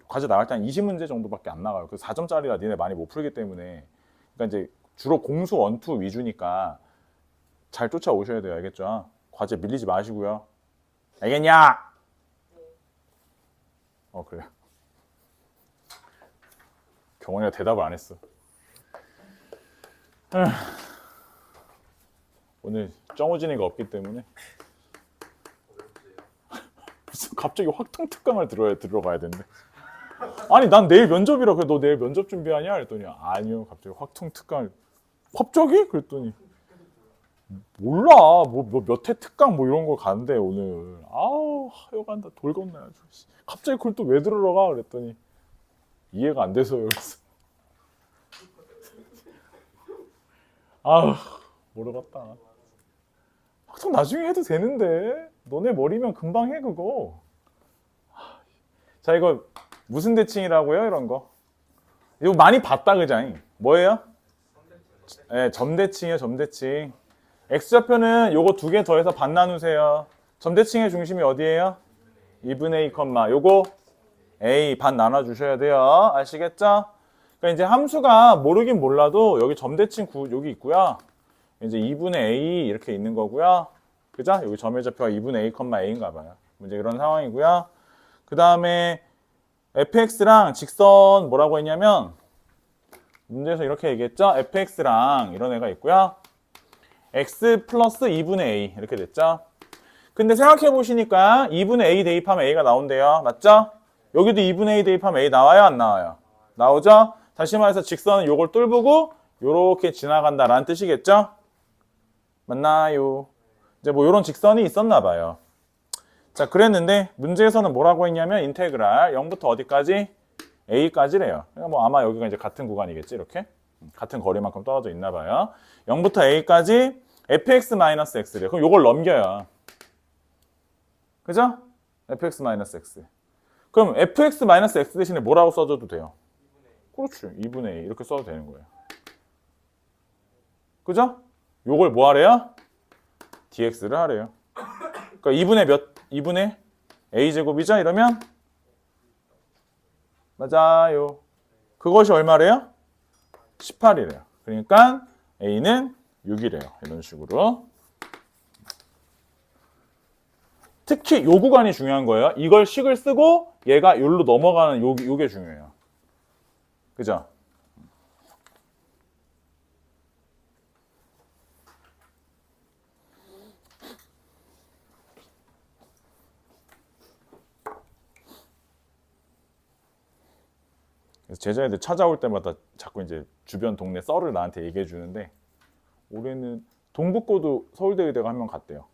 과제 나갈 때 한 20문제 정도밖에 안 나가요. 그 4점짜리라 니네 많이 못 풀기 때문에 그러니까 이제 주로 공수 원투 위주니까 잘 쫓아오셔야 돼요. 알겠죠? 과제 밀리지 마시고요. 알겠냐? 그래요. 경원이가 대답을 안 했어. 오늘 정우진이가 없기 때문에 무슨 갑자기 확통특강을 들으러 가야 된대. 아니 난 내일 면접이라 그래. 너 내일 면접 준비하냐? 그랬더니 아니요. 갑자기 확통특강을 갑자기? 그랬더니 몰라. 몇 회 특강 뭐 이런 거 가는데 오늘. 아우 하여간다 돌 건너야죠. 갑자기 그걸 또 왜 들으러 가 그랬더니 이해가 안 돼서요. 그래서 아우 모르겠다. 학습 나중에 해도 되는데 너네 머리면 금방 해 그거. 자 이거 무슨 대칭이라고요 이런 거? 이거 많이 봤다 그자잉. 뭐예요? 네, 점대칭이에요 점대칭. x좌표는 요거 두 개 더해서 반 나누세요. 점대칭의 중심이 어디예요? 2분의 2 컴마 요거 a 반 나눠주셔야 돼요. 아시겠죠? 그러니까 이제 함수가 모르긴 몰라도 여기 점대칭 여기 있고요. 이제 2분의 a 이렇게 있는 거고요. 그죠? 여기 점의 좌표가 2분의 a 컴마 a인가 봐요. 이제 이런 상황이고요. 그 다음에 fx랑 직선 뭐라고 했냐면 문제에서 이렇게 얘기했죠? fx랑 이런 애가 있고요. x 플러스 2분의 a 이렇게 됐죠? 근데 생각해 보시니까 2분의 a 대입하면 a가 나온대요. 맞죠? 여기도 2분의 a 대입하면 a 나와요? 안 나와요? 나오죠? 다시 말해서 직선은 요걸 뚫고 요렇게 지나간다라는 뜻이겠죠? 맞나요? 이제 뭐 요런 직선이 있었나 봐요. 자, 그랬는데 문제에서는 뭐라고 했냐면 인테그랄 0부터 어디까지? a까지래요. 그러니까 뭐 아마 여기가 이제 같은 구간이겠지, 이렇게. 같은 거리만큼 떨어져 있나 봐요. 0부터 a까지 fx-x래요. 그럼 요걸 넘겨요. 그죠? fx-x. 그럼 fx-x 대신에 뭐라고 써줘도 돼요? 그렇죠. 2분의 a 이렇게 써도 되는 거예요. 그죠? 요걸 뭐 하래요? dx를 하래요. 그러니까 2분의 a제곱이죠? 이러면 맞아요. 그것이 얼마래요? 18이래요. 그러니까 a는 6이래요. 이런 식으로. 특히 요 구간이 중요한 거예요. 이걸 식을 쓰고 얘가 여기로 넘어가는 요게 중요해요. 그죠? 그래서 제자애들 찾아올 때마다 자꾸 이제 주변 동네 썰을 나한테 얘기해 주는데 올해는 동북고도 서울대 의대가 한 명 갔대요.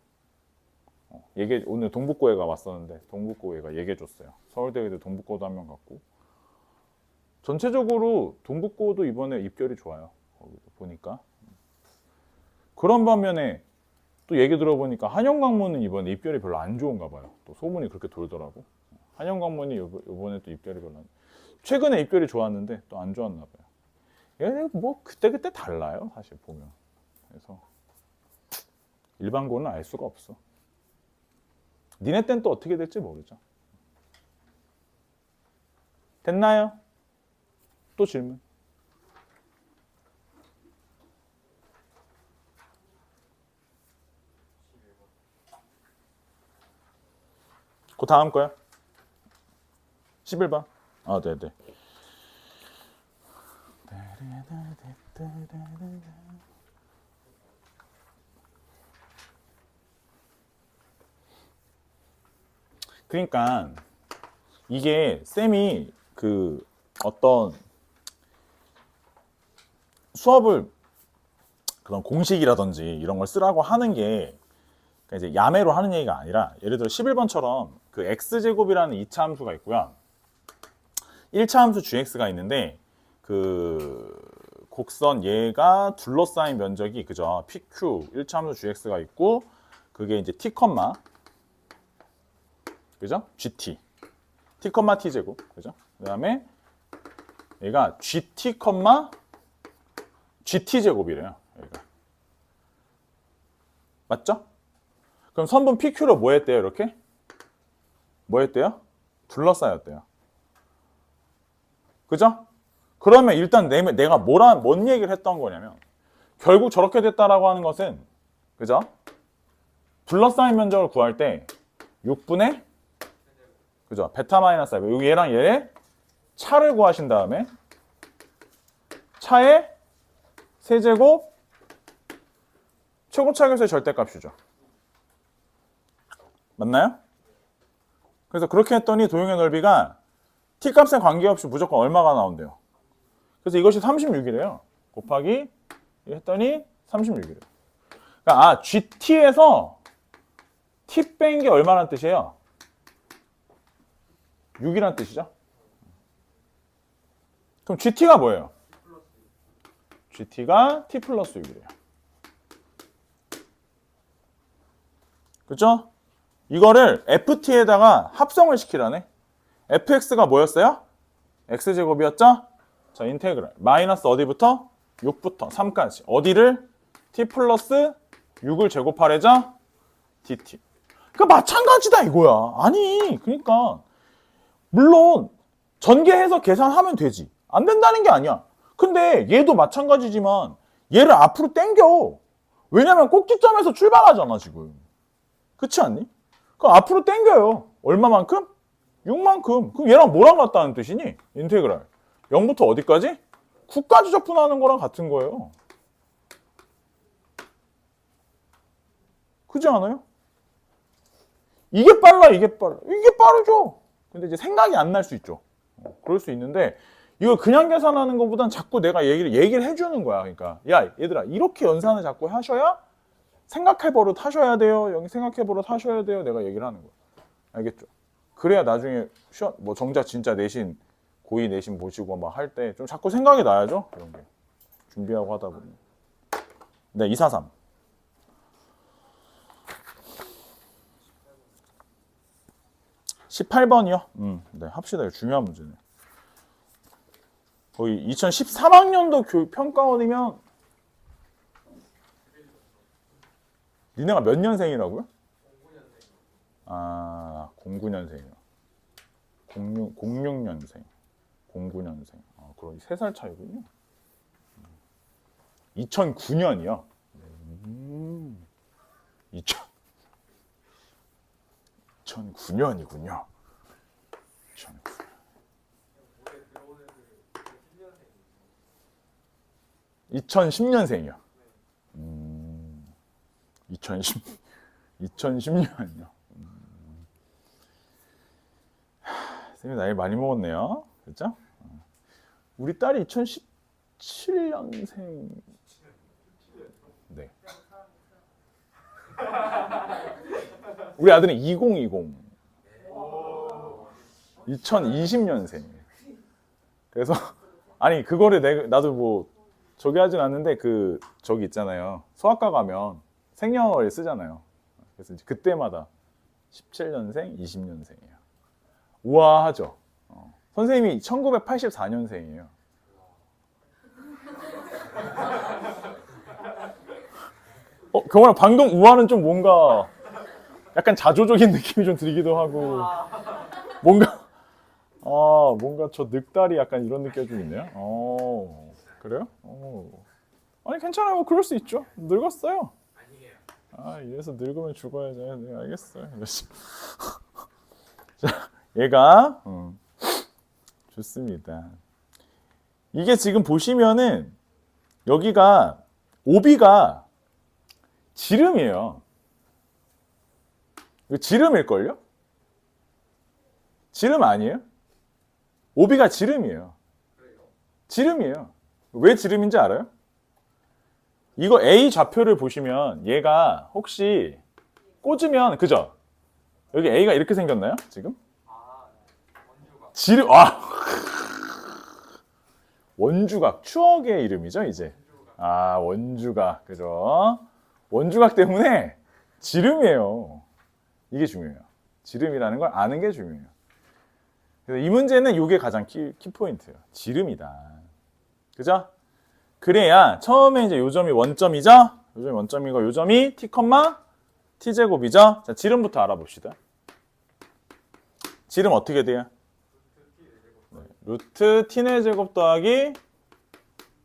오늘 동북고애가 왔었는데 동북고애가 얘기해 줬어요. 서울대 의대 동북고도 한 명 갔고 전체적으로 동북고도 이번에 입결이 좋아요. 거기도 보니까. 그런 반면에 또 얘기 들어보니까 한영광문은 이번에 입결이 별로 안 좋은가 봐요. 또 소문이 그렇게 돌더라고. 한영광문이 이번에 또 입결이 별로 안 최근에 입결이 좋았는데 또 안 좋았나 봐요. 얘네 뭐 그때그때 달라요. 사실 보면. 그래서 일반고는 알 수가 없어. 니네 땐 또 어떻게 될지 모르죠. 됐나요? 또 질문. 그 다음 거야. 11번. 아, 네네. 그러니까 이게 쌤이 그 어떤 수업을 그런 공식이라든지 이런 걸 쓰라고 하는 게 이제 야매로 하는 얘기가 아니라 예를 들어 11번처럼 그 x제곱이라는 2차 함수가 있고요. 1차 함수 gx가 있는데 그 곡선 얘가 둘러싸인 면적이 그죠? pq 1차 함수 gx가 있고 그게 이제 t, 그죠? gt t, t 제곱 그죠? 그다음에 얘가 gt, gt 제곱이래요. 여기가. 맞죠? 그럼 선분 PQ로 뭐 했대요? 이렇게? 뭐 했대요? 둘러싸였대요. 그죠? 그러면 일단 내가 뭔 얘기를 했던 거냐면 결국 저렇게 됐다라고 하는 것은 그죠? 둘러싸인 면적을 구할 때 6분의 그죠? 베타 마이너스 알파 얘랑 얘의 차를 구하신 다음에 차의 세제곱 최고차계수의 절대값이죠. 맞나요? 그래서 그렇게 했더니 도형의 넓이가 t값에 관계없이 무조건 얼마가 나온대요. 그래서 이것이 36이래요. 곱하기 했더니 36이래요. 그러니까 GT에서 T 뺀 게 얼마란 뜻이에요? 6이란 뜻이죠? 그럼 GT가 뭐예요? GT가 T 플러스 6이래요. 그죠? 이거를 FT에다가 합성을 시키라네. fx가 뭐였어요? x제곱이었죠? 자, 인테그랄. 마이너스 어디부터? 6부터 3까지. 어디를? t 플러스 6을 제곱하래죠? dt. 그러니까 마찬가지다 이거야. 아니, 그러니까 물론 전개해서 계산하면 되지. 안 된다는 게 아니야. 근데 얘도 마찬가지지만 얘를 앞으로 당겨. 왜냐면 꼭지점에서 출발하잖아 지금. 그렇지 않니? 그럼 앞으로 당겨요. 얼마만큼? 6만큼. 그럼 얘랑 뭐랑 같다는 뜻이니? 인테그랄. 0부터 어디까지? 9까지 적분하는 거랑 같은 거예요. 그렇지 않아요? 이게 빨라, 이게 빨라. 이게 빠르죠. 근데 이제 생각이 안 날 수 있죠. 그럴 수 있는데 이걸 그냥 계산하는 것보단 자꾸 내가 얘기를 해주는 거야. 그러니까 야 얘들아 이렇게 연산을 자꾸 하셔야 생각해버릇 하셔야 돼요. 여기 생각해버릇 하셔야 돼요. 내가 얘기를 하는 거야. 알겠죠? 그래야 나중에 뭐 정작 진짜 내신 고2 내신 보시고 막 할 때 좀 자꾸 생각이 나야죠. 그런 게 준비하고 하다 보면. 네, 243. 18번이요? 네, 합시다. 이거 중요한 문제네. 거의 2013학년도 교육 평가원이면 니네가 몇 년생이라고요? 09년생이요. 06년생. 09년생. 그럼 3살 차이군요. 2009년이요. 2009년이군요. 2010년생이요. 2010년이요. 선생님 나이 많이 먹었네요. 그렇죠? 우리 딸이 2017년생. 네. 우리 아들은 2020. 2020년생. 그래서 아니 그거를 나도 뭐 저기 하진 않는데 저기 있잖아요. 소아과 가면 생년월일 쓰잖아요. 그래서 이제 그때마다 17년생, 20년생이에요. 우아하죠. 선생님이 1984년생이에요. 경원아 방금 우아는 좀 뭔가 약간 자조적인 느낌이 좀 들기도 하고 뭔가 저 늑다리 약간 이런 느낌이 좀 있네요. 그래요? 아니 괜찮아요. 뭐 그럴 수 있죠. 늙었어요. 이래서 늙으면 죽어야지. 네, 알겠어요. 자, 얘가 좋습니다. 이게 지금 보시면은 여기가 오비가 지름이에요. 이거 지름일걸요? 지름 아니에요? 오비가 지름이에요. 지름이에요. 왜 지름인지 알아요? 이거 A 좌표를 보시면 얘가 혹시 꽂으면 그죠? 여기 A가 이렇게 생겼나요? 지금? 지름 원주각 추억의 이름이죠 이제. 원주각 그죠? 원주각 때문에 지름이에요. 이게 중요해요. 지름이라는 걸 아는 게 중요해요. 그래서 이 문제는 이게 가장 키포인트예요. 지름이다. 그죠? 그래야 처음에 이제 요점이 원점이죠? 요점이 원점이고 요점이 t, t제곱이죠? 자, 지름부터 알아봅시다. 지름 어떻게 돼요? 네, 루트 t의 제곱 더하기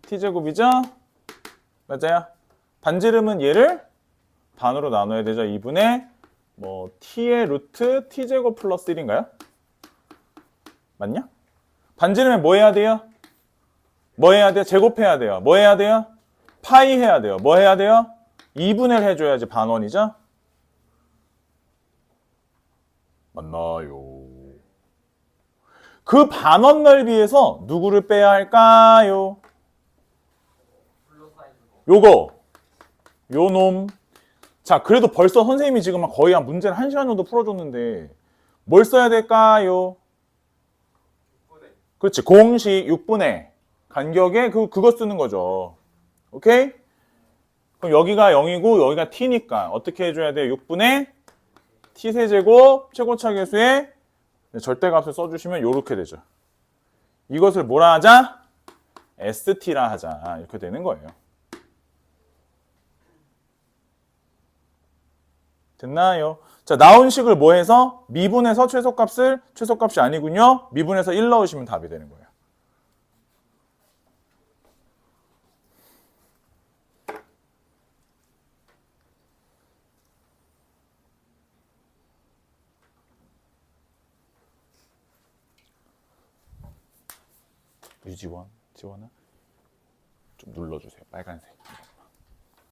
t제곱이죠? 맞아요? 반지름은 얘를 반으로 나눠야 되죠? 2분의 t의 루트 t제곱 플러스 1인가요? 맞냐? 반지름에 뭐 해야 돼요? 뭐 해야 돼요? 제곱해야 돼요. 뭐 해야 돼요? 파이 해야 돼요. 뭐 해야 돼요? 2분의 1 해줘야지 반원이죠? 맞나요? 그 반원 넓이에서 누구를 빼야 할까요? 요거 요놈 자, 그래도 벌써 선생님이 지금 거의 한 문제를 1시간 정도 풀어줬는데 뭘 써야 될까요? 그렇지. 공식 6분의 간격에 그거 쓰는 거죠. 오케이? 그럼 여기가 0이고 여기가 t니까 어떻게 해줘야 돼요? 6분의 t세제곱 최고차 계수의 절대값을 써주시면 이렇게 되죠. 이것을 뭐라 하자? st라 하자. 이렇게 되는 거예요. 됐나요? 자, 나온 식을 뭐 해서? 미분해서 최소값이 아니군요. 미분해서 1 넣으시면 답이 되는 거예요. 유지원, 지원아 좀 눌러주세요. 빨간색.